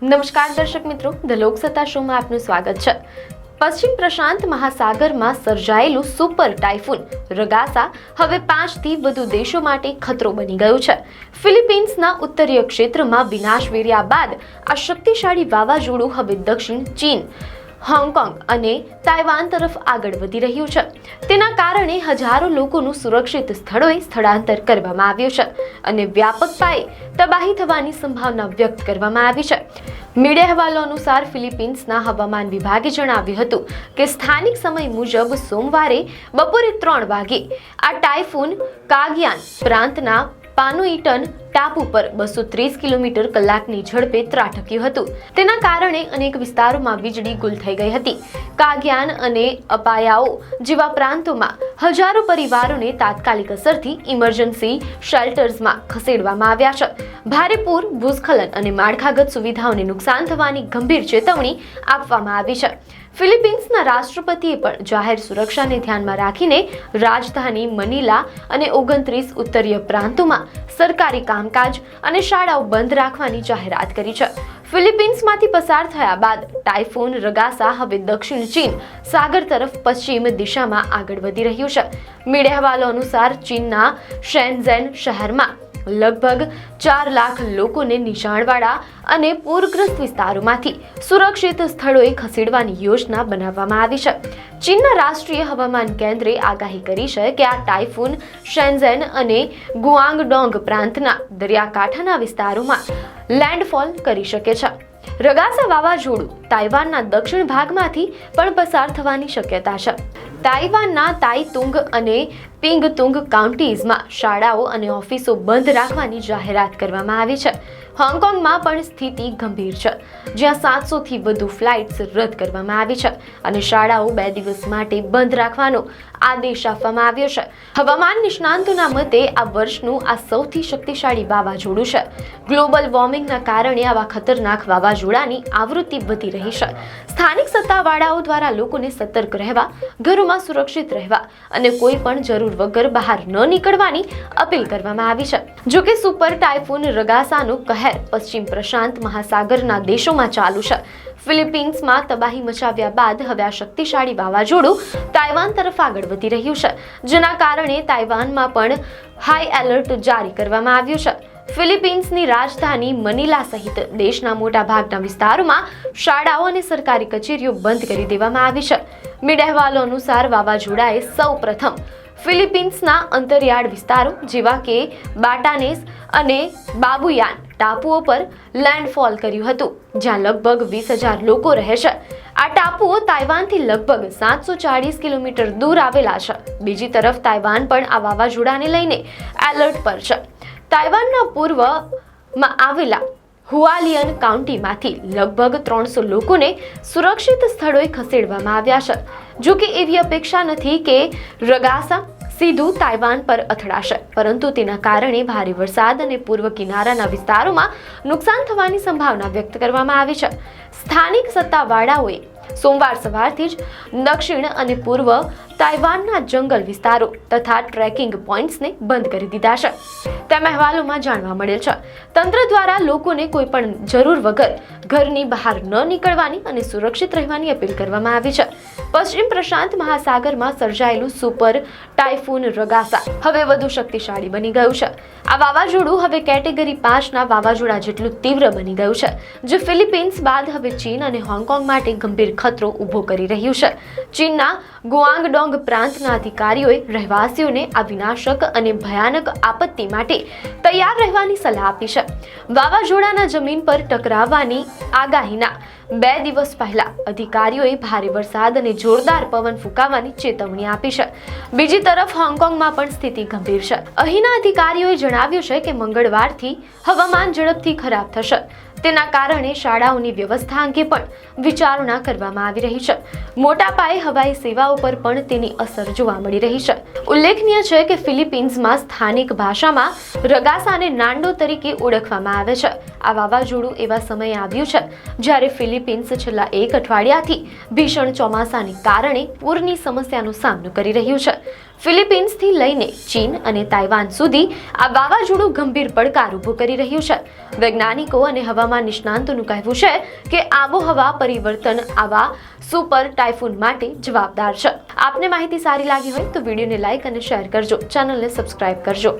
નમસ્કાર દર્શક મિત્રો, ધ લોકસત્તા શોમાં આપનું સ્વાગત છે। પશ્ચિમ પ્રશાંત મહાસાગરમાં સર્જાયેલું સુપર ટાઇફૂન રગાસા હવે 5થી વધુ દેશો માટે ખતરો બની ગયું છે। ફિલિપિન્સના ઉત્તરીય ક્ષેત્રમાં વિનાશ વેર્યા બાદ આ શક્તિશાળી વાવાઝોડું હવે દક્ષિણ ચીન, હોંગકોંગ અને તાઇવાન તરફ આગળ વધી રહ્યું છે। તેના કારણે હજારો લોકોનું સુરક્ષિત સ્થળોએ સ્થળાંતર કરવામાં આવ્યું છે અને વ્યાપક પાયે તબાહી થવાની સંભાવના વ્યક્ત કરવામાં આવી છે। મીડિયા અહેવાલો અનુસાર ફિલિપિન્સના હવામાન વિભાગે જણાવ્યું હતું કે સ્થાનિક સમય મુજબ સોમવારે બપોરે 3 વાગે આ ટાઇફૂન કાગયાન પ્રાંતના પાનુઇટન ટાપુ પર 230 કિલોમીટર કલાકની ઝડપે ત્રાટક્યું હતું। તેના કારણે અનેક વિસ્તારોમાં વીજળી ગુલ થઈ ગઈ હતી। કાગયાન અને અપાયાઓ જેવા પ્રાંતોમાં હજારો પરિવારોને તાત્કાલિક અસરથી ઇમરજન્સી શેલ્ટર્સમાં ખસેડવામાં આવ્યા છે। ભારે પૂર, ભૂસ્ખલન અને માળખાગત સુવિધાઓને નુકસાન થવાની ગંભીર ચેતવણી આપવામાં આવી છે। ફિલિપિન્સના રાષ્ટ્રપતિએ પણ જાહેર સુરક્ષાને ધ્યાનમાં રાખીને રાજધાની મનીલા અને 29 ઉત્તરીય પ્રાંતોમાં સરકારી કામકાજ અને શાળાઓ બંધ રાખવાની જાહેરાત કરી છે। ફિલિપિન્સમાંથી પસાર થયા બાદ ટાઇફૂન રગાસા હવે દક્ષિણ ચીન સાગર તરફ પશ્ચિમ દિશામાં આગળ વધી રહ્યું છે। મીડિયા અહેવાલો અનુસાર ચીનના શેનઝેન શહેરમાં લગભગ 4 લાખ લોકોને નીચાણવાળા અને પૂરગ્રસ્ત વિસ્તારોમાંથી સુરક્ષિત સ્થળોએ ખસેડવાની યોજના બનાવવામાં આવી છે। ચીનના રાષ્ટ્રીય હવામાન કેન્દ્રે આગાહી કરી છે કે આ ટાઇફૂન શેનઝેન અને ગુઆંગડોંગ પ્રાંતના દરિયાકાંઠાના વિસ્તારોમાં લેન્ડફોલ કરી શકે છે। રગાસા વાવાઝોડું તાઇવાનના દક્ષિણ ભાગમાંથી પણ પસાર થવાની શક્યતા છે। તાઇવાનના તાઇતુંગ અને પિંગતુંગ કાઉન્ટીઝમાં શાળાઓ અને ઓફિસો બંધ રાખવાની જાહેરાત કરવામાં આવી છે। હોંગકોંગમાં પણ સ્થિતિ ગંભીર છે, જ્યાં 700થી વધુ ફ્લાઇટ્સ રદ કરવામાં આવી છે અને શાળાઓ 2 દિવસ માટે બંધ રાખવાનો આદેશ આપવામાં આવ્યો છે। હવામાન નિષ્ણાંતોના મતે આ વર્ષનું આ સૌથી શક્તિશાળી વાવાઝોડું છે। ગ્લોબલ વોર્મિંગના કારણે આવા ખતરનાક વાવાઝોડાની આવૃત્તિ વધી રહી છે। સ્થાનિક સત્તાવાળાઓ દ્વારા લોકોને સતર્ક રહેવા, ઘરોમાં સુરક્ષિત રહેવા અને કોઈ પણ જરૂર વગર બહાર ન નીકળવાની અપીલ કરવામાં આવી છે। જો કે સુપર ટાઇફૂન રગાસાનો કહેર પશ્ચિમ પ્રશાંત મહાસાગરના દેશોમાં ચાલુ છે। ફિલિપિન્સમાં તબાહી મચાવ્યા બાદ હવે આ શક્તિશાળી વાવાઝોડું તાઇવાન તરફ આગળ વધી રહ્યું છે, જેના કારણે તાઇવાનમાં પણ હાઈ એલર્ટ જારી કરવામાં આવ્યું છે। ફિલિપિન્સની રાજધાની મનીલા સહિત દેશના મોટા ભાગના વિસ્તારોમાં શાળાઓ અને સરકારી કચેરીઓ બંધ કરી દેવામાં આવી છે। મીડિયા અહેવાલો અનુસાર વાવાઝોડાએ સૌપ્રથમ ફિલિપિન્સના અંતરિયાળ વિસ્તારો જેવા કે બાટાનેસ અને બાબુયાન ટાપુઓ પર લેન્ડફોલ કર્યું હતું, જ્યાં લગભગ 20,000 લોકો રહે છે। આ ટાપુઓ તાઇવાનથી લગભગ 740 કિલોમીટર દૂર આવેલા છે। બીજી તરફ તાઇવાન પણ આ વાવાઝોડાને લઈને એલર્ટ પર છે। તાઇવાનના પૂર્વમાં આવેલા હુઆલિયન કાઉન્ટીમાંથી લગભગ 300 લોકોને સુરક્ષિત સ્થળોએ ખસેડવામાં આવ્યા છે। જો કે એવી અપેક્ષા નથી કે રગાસા સીધું તાઇવાન પર અથડાશે, પરંતુ તેના કારણે ભારે વરસાદ અને પૂર્વ કિનારાના વિસ્તારોમાં નુકસાન થવાની સંભાવના વ્યક્ત કરવામાં આવી છે। સ્થાનિક સત્તાવાળાઓએ સોમવાર સવારથી જ દક્ષિણ અને પૂર્વ તાઇવાનના જંગલ વિસ્તારો તથા ટ્રેકિંગ પોઇન્ટ્સને બંધ કરી દીધા છે, તેમ અહેવાલોમાં જાણવા મળેલ છે। તંત્ર દ્વારા લોકોને કોઈ પણ જરૂર વગર ઘરની બહાર ન નીકળવાની અને સુરક્ષિત રહેવાની અપીલ કરવામાં આવી છે। પશ્ચિમ પ્રશાંત મહાસાગરમાં સર્જાયેલું સુપર ટાઇફૂન રગાસા હવે વધુ શક્તિશાળી બની ગયું છે। આ વાવાઝોડું હવે કેટેગરી 5ના વાવાઝોડા જેટલું તીવ્ર બની ગયું છે, જે ફિલિપિન્સ બાદ હવે ચીન અને હોંગકોંગ માટે ગંભીર ખતરો ઊભો કરી રહ્યું છે। ચીનના ગુઆંગડોંગ પ્રાંતના અધિકારીઓએ રહેવાસીઓને આ વિનાશક અને ભયાનક આપત્તિ માટે તૈયાર રહેવાની સલાહ આપી છે। વાવાઝોડાના જમીન પર ટકરાવવાની આગાહીના 2 દિવસ પહેલા અધિકારીઓએ ભારે વરસાદ અને જોરદાર પવન ફૂંકાવાની ચેતવણી આપી છે। બીજી તરફ હોંગકોંગમાં પણ સ્થિતિ ગંભીર છે। અહીંના અધિકારીઓએ જણાવ્યું છે કે મંગળવારથી હવામાન ઝડપથી ખરાબ થશે। તેના કારણે શાળાઓની વ્યવસ્થા અંગે પણ વિચારણા કરવામાં આવી રહી છે। મોટા પાયે હવાઈ સેવાઓ પર પણ તેની અસર જોવા મળી રહી છે। ઉલ્લેખનીય છે કે ફિલિપિન્સમાં સ્થાનિક ભાષામાં રગાસાને નાન્ડો તરીકે ઓળખવામાં આવે છે। આ વાવાઝોડું એવા સમયે આવ્યું છે જ્યારે ફિલિપિન્સ છેલ્લા 1 અઠવાડિયાથી ભીષણ ચોમાસાને કારણે પૂરની સમસ્યાનો સામનો કરી રહ્યું છે। ફિલિપિન્સથી લઈને ચીન અને તાઇવાન સુધી આ વાવાઝોડું ગંભીર પડકાર ઊભો કરી રહ્યું છે. વૈજ્ઞાનિકો અને હવામાન નિષ્ણાંતોનું કહેવું છે કે આબોહવા પરિવર્તન આવા સુપર ટાઇફૂન માટે જવાબદાર છે. આપને માહિતી સારી લાગી હોય તો વિડીયોને લાઇક અને શેર કરજો, ચેનલને સબસ્ક્રાઇબ કરજો.